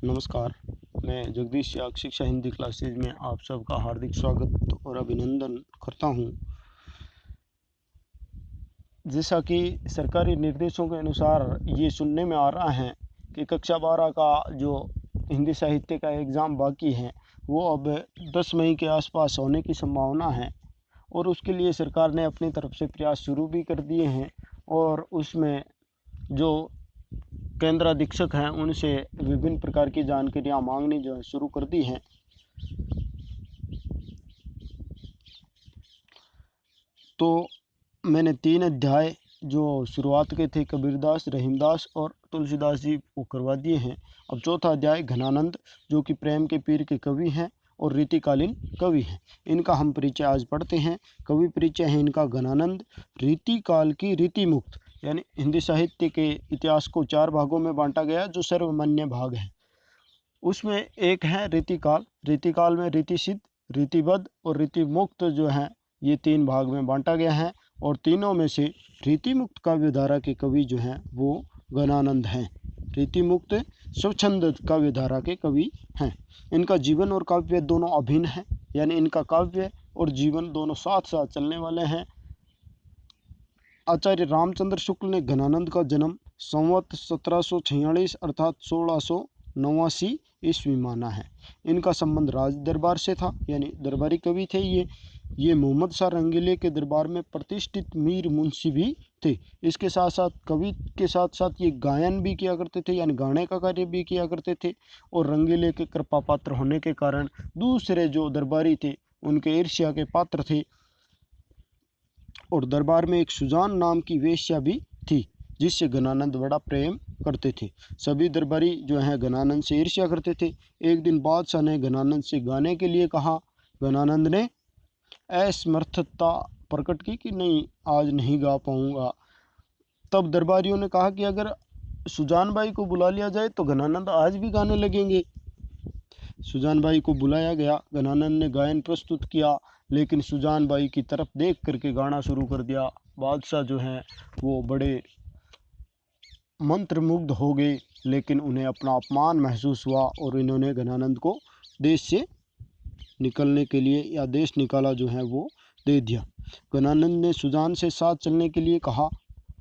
नमस्कार, मैं जगदीश याग शिक्षा हिंदी क्लासेज में आप सबका हार्दिक स्वागत और अभिनंदन करता हूं। जैसा कि सरकारी निर्देशों के अनुसार ये सुनने में आ रहा है कि कक्षा 12 का जो हिंदी साहित्य का एग्ज़ाम बाकी है वो अब 10 मई के आसपास होने की संभावना है और उसके लिए सरकार ने अपनी तरफ से प्रयास शुरू भी कर दिए हैं और उसमें जो केंद्राधीक्षक हैं उनसे विभिन्न प्रकार की जानकारियाँ मांगनी जो है शुरू कर दी हैं। तो मैंने 3 अध्याय जो शुरुआत के थे कबीरदास, रहीमदास और तुलसीदास जी वो करवा दिए हैं। अब चौथा अध्याय घनानंद जो कि प्रेम के पीर के कवि हैं और रीतिकालीन कवि हैं, इनका हम परिचय आज पढ़ते हैं। कवि परिचय है इनका घनानंद। रीतिकाल की रीति मुक्त यानी हिंदी साहित्य के इतिहास को 4 भागों में बांटा गया जो सर्वमान्य भाग हैं। उसमें एक है रीतिकाल। रीतिकाल में रीतिसिद्ध, रीतिबद्ध और रीतिमुक्त जो है ये 3 भाग में बांटा गया है और तीनों में से रीतिमुक्त काव्यधारा के कवि जो हैं वो घनानंद हैं। रीतिमुक्त स्वच्छंद काव्यधारा के कवि हैं। इनका जीवन और काव्य दोनों अभिन्न हैं, यानी इनका काव्य और जीवन दोनों साथ साथ चलने वाले हैं। आचार्य रामचंद्र शुक्ल ने घनानंद का जन्म संवत 1746 अर्थात 1689 ईस्वी माना है। इनका संबंध राज दरबार से था, यानी दरबारी कवि थे ये मोहम्मद शाह रंगीले के दरबार में प्रतिष्ठित मीर मुंशी भी थे। इसके साथ साथ कवि के साथ साथ ये गायन भी किया करते थे, यानी गाने का कार्य भी किया करते थे और रंगीले के कृपा पात्र होने के कारण दूसरे जो दरबारी थे उनके ईर्ष्या के पात्र थे। और दरबार में एक सुजान नाम की वेश्या भी थी जिससे घनानंद बड़ा प्रेम करते थे। सभी दरबारी जो हैं घनानंद से ईर्ष्या करते थे। एक दिन बादशाह ने घनानंद से गाने के लिए कहा। घनानंद ने असमर्थता प्रकट की कि नहीं, आज नहीं गा पाऊंगा। तब दरबारियों ने कहा कि अगर सुजान बाई को बुला लिया जाए तो घनानंद आज भी गाने लगेंगे। सुजान बाई को बुलाया गया। घनानंद ने गायन प्रस्तुत किया, लेकिन सुजान बाई की तरफ देख करके गाना शुरू कर दिया। बादशाह जो हैं वो बड़े मंत्रमुग्ध हो गए, लेकिन उन्हें अपना अपमान महसूस हुआ और इन्होंने घनानंद को देश से निकलने के लिए या देश निकाला जो है वो दे दिया। घनानंद ने सुजान से साथ चलने के लिए कहा,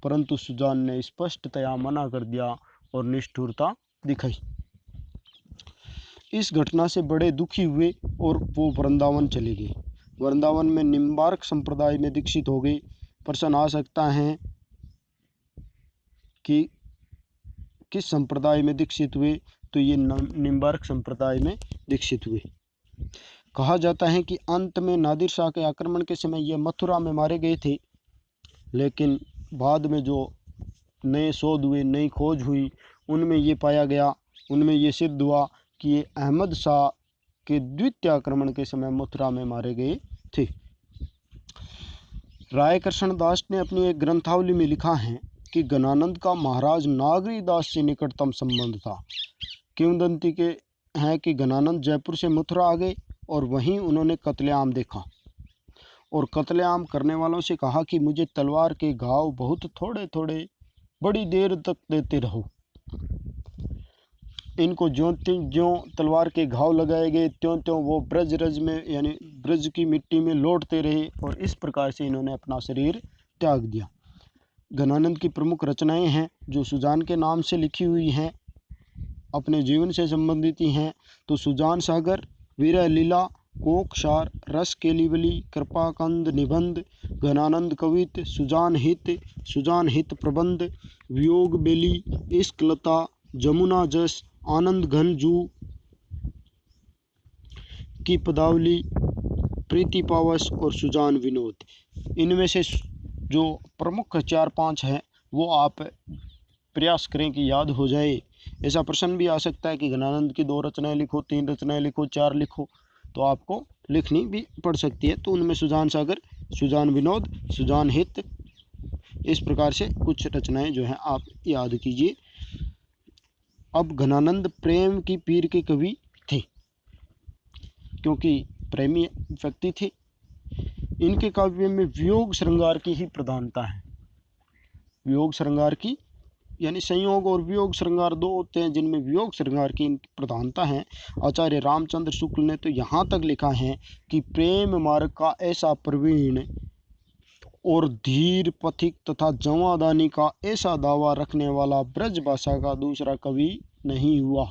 परंतु सुजान ने स्पष्टतया मना कर दिया और निष्ठुरता दिखाई। इस घटना से बड़े दुखी हुए और वो वृंदावन चले गए। वृंदावन में निम्बार्क संप्रदाय में दीक्षित हो गए। प्रश्न आ सकता है कि किस संप्रदाय में दीक्षित हुए, तो ये निम्बार्क संप्रदाय में दीक्षित हुए। कहा जाता है कि अंत में नादिर शाह के आक्रमण के समय ये मथुरा में मारे गए थे, लेकिन बाद में जो नए शोध हुए, नई खोज हुई, उनमें ये पाया गया, उनमें ये सिद्ध हुआ कि ये अहमद शाह के द्वितीय आक्रमण के समय मथुरा में मारे गए थे। राय कृष्ण दास ने अपनी एक ग्रंथावली में लिखा है कि घनानंद का महाराज नागरी दास से निकटतम संबंध था। किंवदंती के हैं कि घनानंद जयपुर से मथुरा आ गए और वहीं उन्होंने कत्लेआम देखा और कत्लेआम करने वालों से कहा कि मुझे तलवार के घाव बहुत थोड़े थोड़े बड़ी देर तक देते रहो। इनको ज्यों ज्यों तलवार के घाव लगाए गए त्यों त्यों वो ब्रज रज में यानी ब्रज की मिट्टी में लौटते रहे और इस प्रकार से इन्होंने अपना शरीर त्याग दिया। घनानंद की प्रमुख रचनाएं हैं जो सुजान के नाम से लिखी हुई हैं, अपने जीवन से संबंधित ही हैं। तो सुजान सागर, वीरा लीला, कोकसार, रस केलीवली, कृपाकंद निबंध, घनानंद कवित, सुजान हित प्रबंध, वियोग बेली, इश्क लता, जमुना जस, आनंद घन जू की पदावली, प्रीति पावस और सुजान विनोद। इनमें से जो प्रमुख 4-5 हैं वो आप प्रयास करें कि याद हो जाए। ऐसा प्रश्न भी आ सकता है कि घनानंद की 2 रचनाएं लिखो, 3 रचनाएं लिखो, 4 लिखो, तो आपको लिखनी भी पड़ सकती है। तो उनमें सुजान सागर, सुजान विनोद, सुजान हित, इस प्रकार से कुछ रचनाएं जो हैं आप याद कीजिए। अब घनानंद प्रेम की पीर के कवि थे, क्योंकि प्रेमी व्यक्ति थे। इनके काव्य में वियोग श्रृंगार की ही प्रधानता है। वियोग श्रृंगार की यानी संयोग और वियोग श्रृंगार दो होते हैं, जिनमें वियोग श्रृंगार की प्रधानता है। आचार्य रामचंद्र शुक्ल ने तो यहाँ तक लिखा है कि प्रेम मार्ग का ऐसा प्रवीण और धीर पथिक तथा जमादानी का ऐसा दावा रखने वाला ब्रज भाषा का दूसरा कवि नहीं हुआ।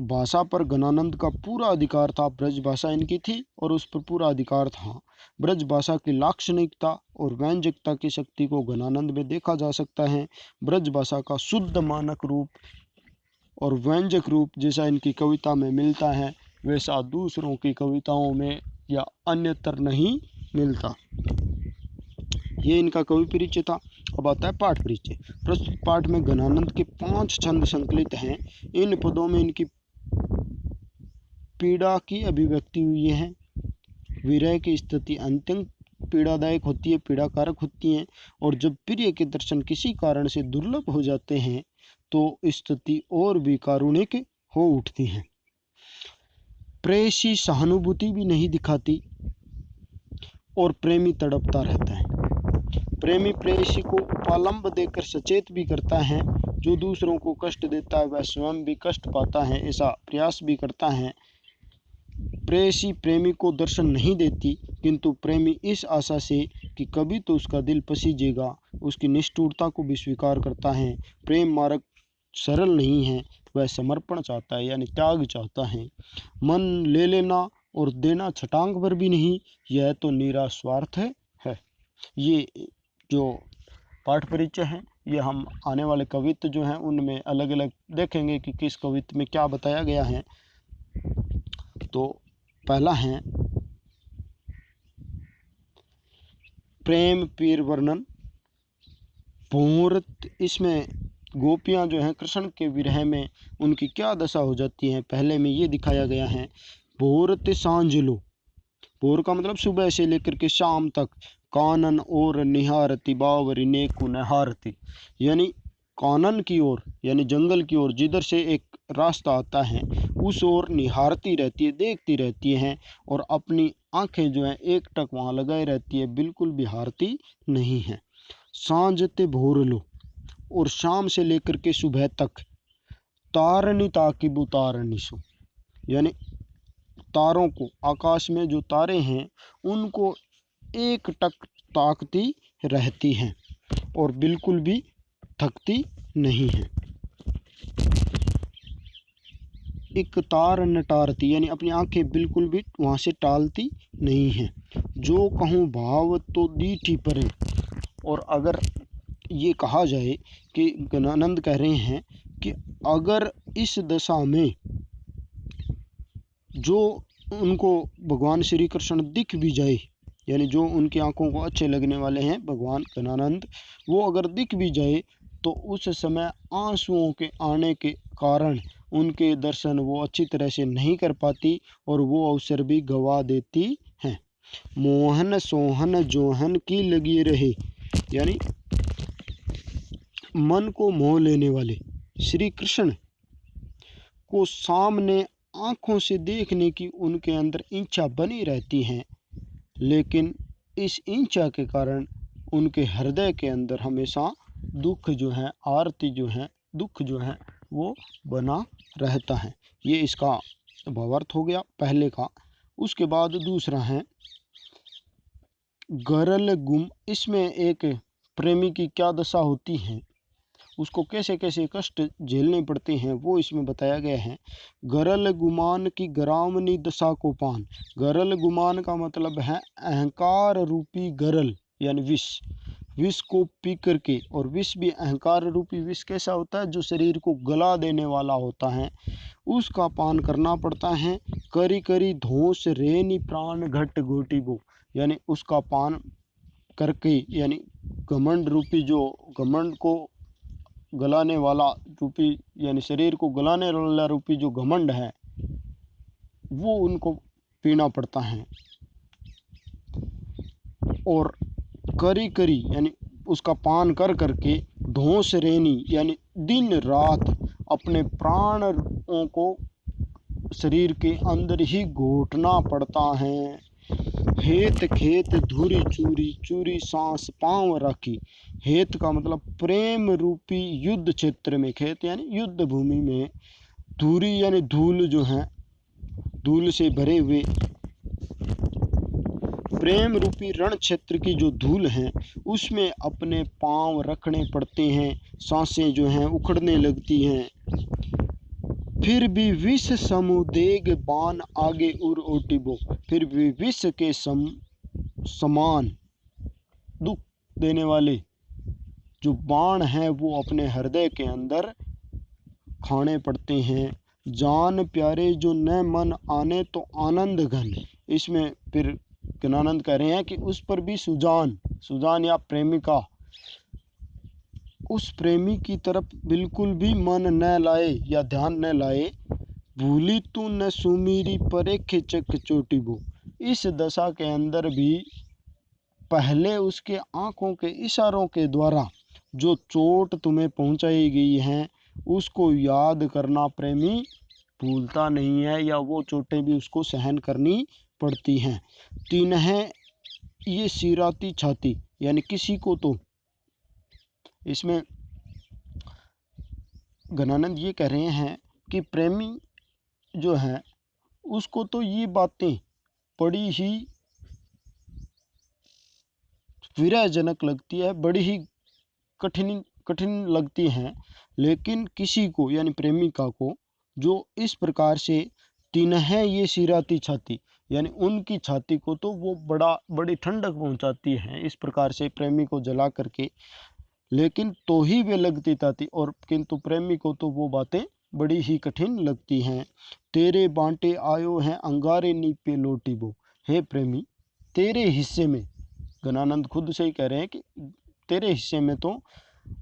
भाषा पर गणानंद का पूरा अधिकार था, ब्रज भाषा इनकी थी और उस पर पूरा अधिकार था। ब्रज भाषा की लाक्षणिकता और व्यंजकता की शक्ति को गणानंद में देखा जा सकता है। ब्रज भाषा का शुद्ध मानक रूप और व्यंजक रूप जैसा इनकी कविता में मिलता है, वैसा दूसरों की कविताओं में या अन्यत्र नहीं मिलता। ये इनका कवि परिचय था। अब आता है पाठ परिचय। प्रस्तुत पाठ में गणानंद के 5 छंद संकलित हैं। इन पदों में इनकी पीड़ा की अभिव्यक्ति हुई है। विरह की स्थिति अत्यंत पीड़ादायक होती है, पीड़ाकारक होती है, और जब प्रिय के दर्शन किसी कारण से दुर्लभ हो जाते हैं तो स्थिति और भी कारुणिक हो उठती है। प्रेयसी सहानुभूति भी नहीं दिखाती और प्रेमी तड़पता रहता है। प्रेमी प्रेयसी को उपालंब देकर सचेत भी करता है। जो दूसरों को कष्ट देता है वह स्वयं भी कष्ट पाता है, ऐसा प्रयास भी करता है। प्रेयसी प्रेमी को दर्शन नहीं देती, किंतु प्रेमी इस आशा से कि कभी तो उसका दिल पसीजेगा, उसकी निष्ठुरता को भी स्वीकार करता है। प्रेम मार्ग सरल नहीं है, वह समर्पण चाहता है, यानी त्याग चाहता है। मन ले लेना और देना छटांग पर भी नहीं, यह तो निरा स्वार्थ है। ये जो पाठ परिचय है, ये हम आने वाले कवित्व जो हैं उनमें अलग अलग देखेंगे कि किस कवित्व में क्या बताया गया है। तो पहला है प्रेम पीर वर्णन भूरत। इसमें गोपियां जो हैं कृष्ण के विरह में उनकी क्या दशा हो जाती है, पहले में ये दिखाया गया है। भूरत सांझ लो, भोर का मतलब सुबह से लेकर के शाम तक, कानन और निहारती बावरी ने कुनहारती, यानी कानन की ओर यानी जंगल की ओर जिधर से एक रास्ता आता है उस ओर निहारती रहती है, देखती रहती हैं, और अपनी आंखें जो हैं एक टक वहाँ लगाए रहती है, बिल्कुल भी हारती नहीं है। सांझ ते भोर लो, और शाम से लेकर के सुबह तक, तारनी ताकिब उतारनी सो, यानी तारों को, आकाश में जो तारे हैं उनको एक टक ताकती रहती हैं और बिल्कुल भी थकती नहीं है। एक तार नटारती, यानी अपनी आंखें बिल्कुल भी वहाँ से टालती नहीं हैं। जो कहूँ भाव तो दीठी परे, और अगर ये कहा जाए कि गणानंद कह रहे हैं कि अगर इस दशा में जो उनको भगवान श्री कृष्ण दिख भी जाए, यानी जो उनकी आंखों को अच्छे लगने वाले हैं भगवान गणानंद, वो अगर दिख भी जाए तो उस समय आंसुओं के आने के कारण उनके दर्शन वो अच्छी तरह से नहीं कर पाती और वो अवसर भी गवा देती हैं। मोहन सोहन जोहन की लगी रहे, यानी मन को मोह लेने वाले श्री कृष्ण को सामने आँखों से देखने की उनके अंदर इच्छा बनी रहती है, लेकिन इस इच्छा के कारण उनके हृदय के अंदर हमेशा दुख जो है, आरती जो है, दुख जो है वो बना रहता है। ये इसका भावार्थ हो गया पहले का। उसके बाद दूसरा है गरल गुम। इसमें एक प्रेमी की क्या दशा होती है, उसको कैसे कैसे कष्ट झेलने पड़ते हैं, वो इसमें बताया गया है। गरल गुमान की गरामनी दशा को पान। गरल गुमान का मतलब है अहंकार रूपी गरल, यानी विष। विष को पी करके, और विष भी अहंकार रूपी विष कैसा होता है, जो शरीर को गला देने वाला होता है, उसका पान करना पड़ता है। करी करी धोस रेनी प्राण घट गोटी वो, यानी उसका पान करके, यानी घमंड रूपी, जो घमंड को गलाने वाला रूपी, यानी शरीर को गलाने वाला रूपी जो घमंड है वो उनको पीना पड़ता है। और करी करी यानी उसका पान कर करके, धोस रेनी यानी दिन रात अपने प्राणों को शरीर के अंदर ही घोटना पड़ता है। हेत खेत धुरी चूरी चूरी सांस पाँव रखी, हेत का मतलब प्रेम रूपी युद्ध क्षेत्र में, खेत यानी युद्ध भूमि में, धूरी यानी धूल जो है, धूल से भरे हुए प्रेम रूपी रण क्षेत्र की जो धूल है उसमें अपने पांव रखने पड़ते हैं, सांसें जो हैं उखड़ने लगती हैं। फिर भी विष समुदेग बाण आगे उर ओटिबो, फिर भी विष के समान दुख देने वाले जो बाण हैं वो अपने हृदय के अंदर खाने पड़ते हैं। जान प्यारे जो न मन आने तो आनंद घन, इसमें फिर गणानंद कह रहे हैं कि उस पर भी सुजान या प्रेमिका, उस प्रेमी की तरफ बिल्कुल भी मन न लाए या ध्यान न लाए। भूली तू न सुमीरी परे खिचक चोटिबो, इस दशा के अंदर भी पहले उसके आंखों के इशारों के द्वारा जो चोट तुम्हें पहुंचाई गई है उसको याद करना प्रेमी भूलता नहीं है, या वो चोटें भी उसको सहन करनी पड़ती हैं। तीन है ये सिराती छाती, यानी किसी को तो, इसमें गणानंद ये कह रहे हैं कि प्रेमी जो है उसको तो ये बातें बड़ी ही विरहजनक लगती है, बड़ी ही कठिन लगती हैं, लेकिन किसी को यानी प्रेमिका को जो इस प्रकार से तीन है ये सिराती छाती, यानी उनकी छाती को तो वो बड़ी ठंडक पहुंचाती है इस प्रकार से प्रेमी को जला करके, लेकिन तो ही वे लगती ताती, और किंतु प्रेमी को तो वो बातें बड़ी ही कठिन लगती हैं। तेरे बांटे आयो हैं अंगारे नीपे लोटीबो, हे प्रेमी तेरे हिस्से में, गणानंद खुद से ही कह रहे हैं कि तेरे हिस्से में तो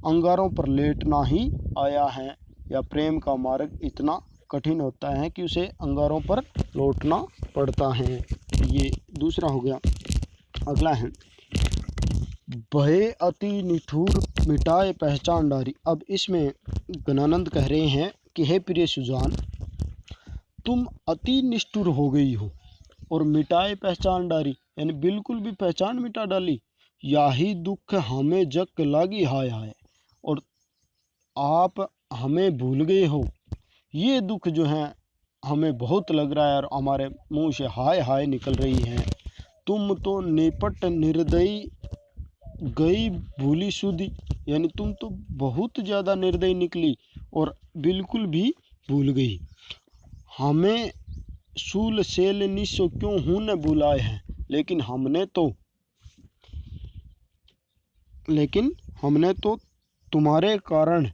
अंगारों पर लेटना ही आया है, या प्रेम का मार्ग इतना कठिन होता है कि उसे अंगारों पर लौटना पड़ता है। ये दूसरा हो गया। अगला है भय अति निठुर मिटाए पहचान डारी। अब इसमें गणानंद कह रहे हैं कि हे प्रिय सुजान, तुम अति निष्ठुर हो गई हो और मिटाए पहचान डारी, यानी बिल्कुल भी पहचान मिटा डाली। याही दुख हमें जग लागी हाय हाय, और आप हमें भूल गए हो। ये दुख जो है हमें बहुत लग रहा है और हमारे मुंह से हाय हाय निकल रही है। तुम तो निपट निर्दयी गई भूली सुधी, यानी तुम तो बहुत ज़्यादा निर्दयी निकली और बिल्कुल भी भूल गई। हमें शूल सेल निस्सो क्यों हूँ न बुलाए हैं, लेकिन हमने तो तुम्हारे कारण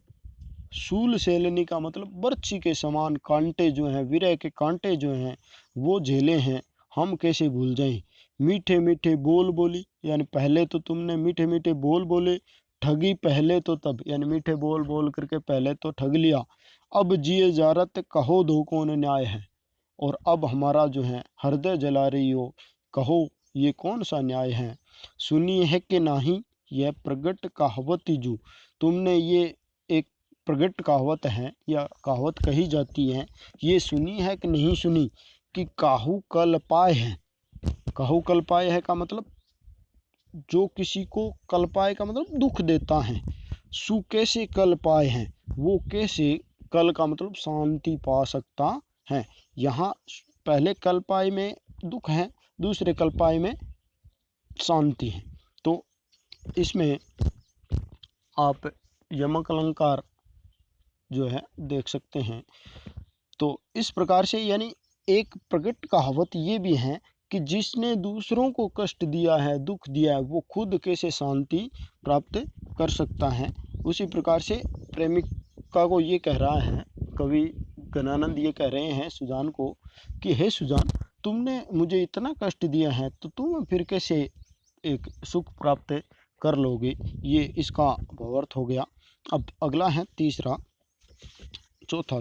शूल सेलनी का मतलब बर्छी के समान कांटे जो हैं, विरह के कांटे जो हैं वो झेले हैं, हम कैसे भूल जाएं। मीठे मीठे बोल बोली, यानी पहले तो तुमने मीठे मीठे बोल बोले, ठगी पहले तो तब, यानी मीठे बोल बोल करके पहले तो ठग लिया। अब जिए जारत कहो दो कौन न्याय है, और अब हमारा जो है हृदय जला रही हो, कहो ये कौन सा न्याय है। सुनी है कि नहीं यह प्रगट कहावत जू, तुमने ये एक प्रगट कहावत है या कहावत कही जाती है, ये सुनी है कि नहीं सुनी कि काहू कल पाए है। काहू कल पाए है का मतलब जो किसी को कल पाए का मतलब दुख देता है। सु कैसे कल पाए हैं, वो कैसे, कल का मतलब शांति पा सकता है। यहाँ पहले कल्पाय में दुख है, दूसरे कल्पाय में शांति है। तो इसमें आप यमक अलंकार जो है देख सकते हैं। तो इस प्रकार से यानी एक प्रगट कहावत ये भी है कि जिसने दूसरों को कष्ट दिया है, दुख दिया है, वो खुद कैसे शांति प्राप्त कर सकता है। उसी प्रकार से प्रेमिका को ये कह रहा है कवि गणानंद, ये कह रहे हैं सुजान को कि हे सुजान, तुमने मुझे इतना कष्ट दिया है तो तुम फिर कैसे एक सुख प्राप्त कर लोगे। ये इसका भावार्थ हो गया। अब अगला है चौथा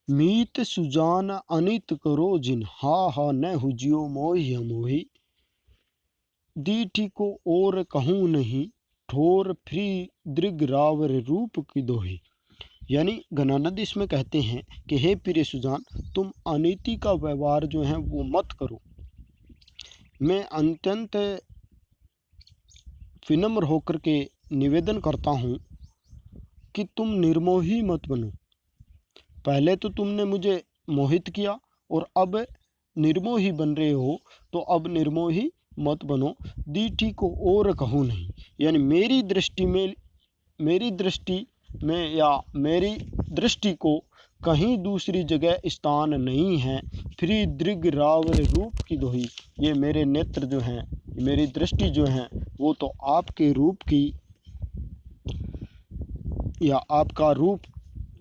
मीत सुजान अनित करो जिन, हा हा न हुजियो मोहि मोहि, दीठी को और कहूँ नहीं, ठोर फ्री दृग रावर रूप की दोही। यानी गणानंद इसमें कहते हैं कि हे प्रिय सुजान, तुम अनीति का व्यवहार जो है वो मत करो। मैं अत्यंत विनम्र होकर के निवेदन करता हूँ कि तुम निर्मोही मत बनो। पहले तो तुमने मुझे मोहित किया और अब निर्मोही बन रहे हो, तो अब निर्मोही मत बनो। दीठी को और कहो नहीं, यानी मेरी दृष्टि में या मेरी दृष्टि को कहीं दूसरी जगह स्थान नहीं है। फ्री दृग रावर रूप की दोही, ये मेरे नेत्र जो हैं, मेरी दृष्टि जो है वो तो आपके रूप की या आपका रूप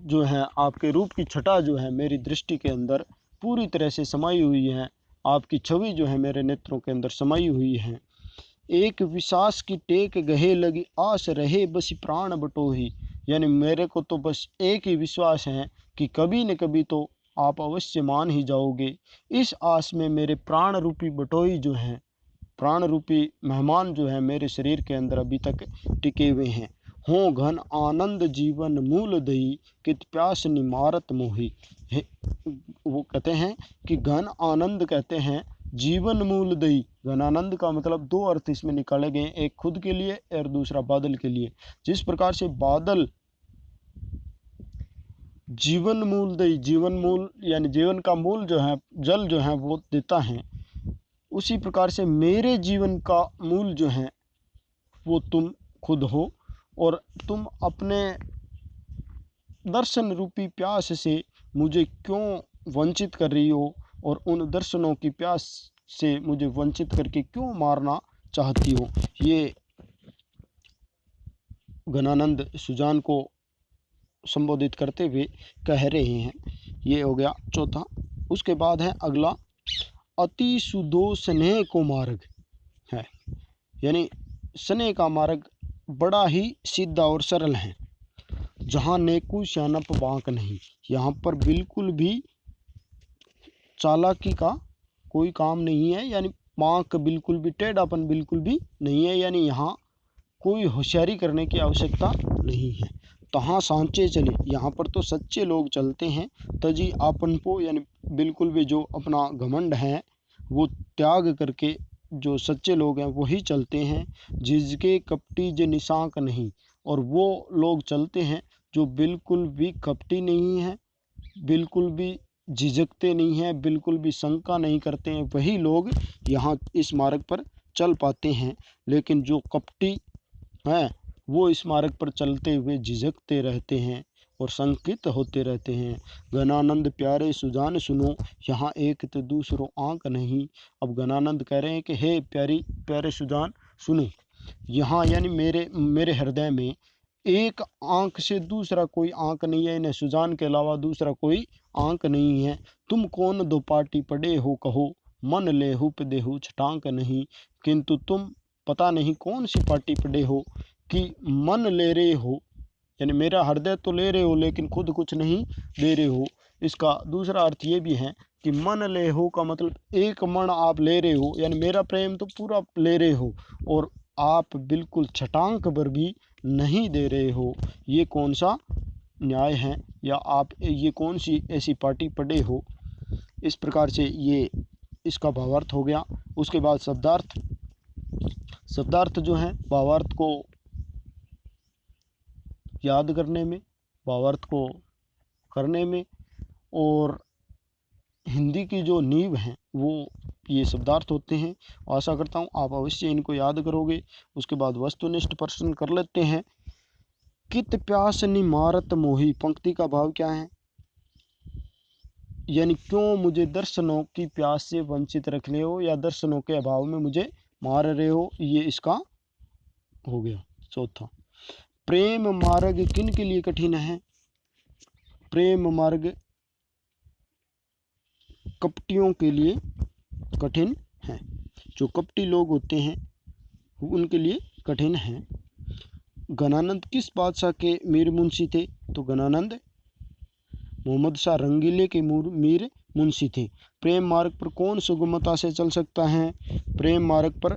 जो है, आपके रूप की छटा जो है मेरी दृष्टि के अंदर पूरी तरह से समाई हुई है। आपकी छवि जो है मेरे नेत्रों के अंदर समाई हुई है। एक विश्वास की टेक गहे लगी आस रहे बसी प्राण बटोही, यानी मेरे को तो बस एक ही विश्वास है कि कभी न कभी तो आप अवश्य मान ही जाओगे। इस आस में मेरे प्राण रूपी बटोही जो हैं, प्राण रूपी मेहमान जो है मेरे शरीर के अंदर अभी तक टिके हुए हैं। हो घन आनंद जीवन मूल दई कित प्यास निमारत मोही। वो कहते हैं कि घन आनंद कहते हैं जीवन मूल दई। घनानंद का मतलब दो अर्थ इसमें निकाले गए, एक खुद के लिए और दूसरा बादल के लिए। जिस प्रकार से बादल जीवन मूल दई, जीवन मूल यानी जीवन का मूल जो है जल जो है वो देता है, उसी प्रकार से मेरे जीवन का मूल जो है वो तुम खुद हो। और तुम अपने दर्शन रूपी प्यास से मुझे क्यों वंचित कर रही हो, और उन दर्शनों की प्यास से मुझे वंचित करके क्यों मारना चाहती हो। ये घनानंद सुजान को संबोधित करते हुए कह रहे हैं। ये हो गया चौथा। उसके बाद है अगला, अति सुदो स्नेह को मार्ग है, यानी स्नेह का मार्ग बड़ा ही सीधा और सरल है। जहाँ नेकू श्यानप बांक नहीं, यहाँ पर बिल्कुल भी चालाकी का कोई काम नहीं है, यानी बांक बिल्कुल भी, टेढ़ापन बिल्कुल भी नहीं है, यानी यहाँ कोई होशियारी करने की आवश्यकता नहीं है। तहाँ सांचे चले, यहाँ पर तो सच्चे लोग चलते हैं। तजी आपन पो, यानी बिल्कुल भी जो अपना घमंड है वो त्याग करके जो सच्चे लोग हैं वही चलते हैं। जिसके कपटी जे निशांक नहीं, और वो लोग चलते हैं जो बिल्कुल भी कपटी नहीं है, बिल्कुल भी झिझकते नहीं हैं, बिल्कुल भी शंका नहीं करते हैं, वही लोग यहाँ इस मार्ग पर चल पाते हैं। लेकिन जो कपटी हैं वो इस मार्ग पर चलते हुए झिझकते रहते हैं और शंकित होते रहते हैं। घनानंद प्यारे सुजान सुनो, यहाँ एक तो दूसरो आंक नहीं। अब घनानंद कह रहे हैं कि हे प्यारे सुजान सुनो, यहाँ यानी मेरे हृदय में एक आंक से दूसरा कोई आंक नहीं है, इन्हें सुजान के अलावा दूसरा कोई आंक नहीं है। तुम कौन दो पाटी पड़े हो कहो, मन ले हुप देहु छटांक नहीं। किंतु तुम पता नहीं कौन सी पार्टी पड़े हो कि मन ले रहे हो, यानी मेरा हृदय तो ले रहे हो लेकिन खुद कुछ नहीं दे रहे हो। इसका दूसरा अर्थ ये भी है कि मन ले हो का मतलब एक मन आप ले रहे हो, यानी मेरा प्रेम तो पूरा ले रहे हो और आप बिल्कुल छटांक पर भी नहीं दे रहे हो। ये कौन सा न्याय है, या आप ये कौन सी ऐसी पार्टी पड़े हो। इस प्रकार से ये इसका भावार्थ हो गया। उसके बाद शब्दार्थ जो है भावार्थ को याद करने में, भावार्थ को करने में, और हिंदी की जो नींव है वो ये शब्दार्थ होते हैं। आशा करता हूँ आप अवश्य इनको याद करोगे। उसके बाद वस्तुनिष्ठ प्रश्न कर लेते हैं। कित प्यास निमारत मोही, पंक्ति का भाव क्या है, यानी क्यों मुझे दर्शनों की प्यास से वंचित रख रहे हो या दर्शनों के अभाव में मुझे मार रहे हो, ये इसका हो गया चौथा। प्रेम मार्ग किन के लिए कठिन है, प्रेम मार्ग कपटियों के लिए कठिन है। जो कपटी लोग होते हैं उनके लिए कठिन है। घनानंद किस बादशाह के मीर मुंशी थे, तो घनानंद मोहम्मद शाह रंगीले के मीर मुंशी थे। प्रेम मार्ग पर कौन सुगमता से चल सकता है, प्रेम मार्ग पर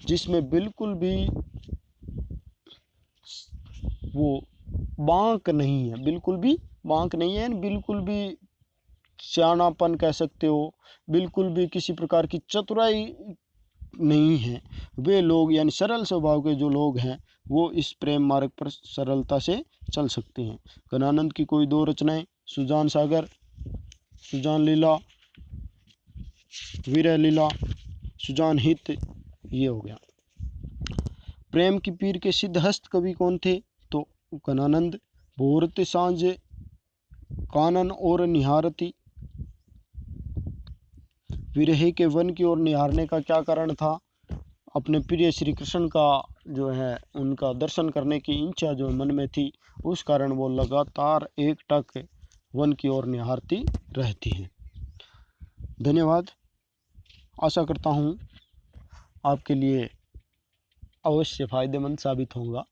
जिसमें बिल्कुल भी वो बांक नहीं है, बिल्कुल भी बांक नहीं है, बिल्कुल भी सियानापन कह सकते हो, बिल्कुल भी किसी प्रकार की चतुराई नहीं हैं। वे लोग यानी सरल स्वभाव के जो लोग हैं वो इस प्रेम मार्ग पर सरलता से चल सकते हैं। घनानंद की कोई दो रचनाएं: सुजान सागर, सुजान लीला, वीर लीला, सुजान हित, ये हो गया। प्रेम की पीर के सिद्धहस्त कवि कौन थे? तो घनानंद। भोरते सांझ कानन और निहारती, विरह के वन की ओर निहारने का क्या कारण था? अपने प्रिय श्री कृष्ण का जो है उनका दर्शन करने की इच्छा जो मन में थी, उस कारण वो लगातार एकटक वन की ओर निहारती रहती हैं। धन्यवाद। आशा करता हूँ आपके लिए अवश्य फ़ायदेमंद साबित होगा।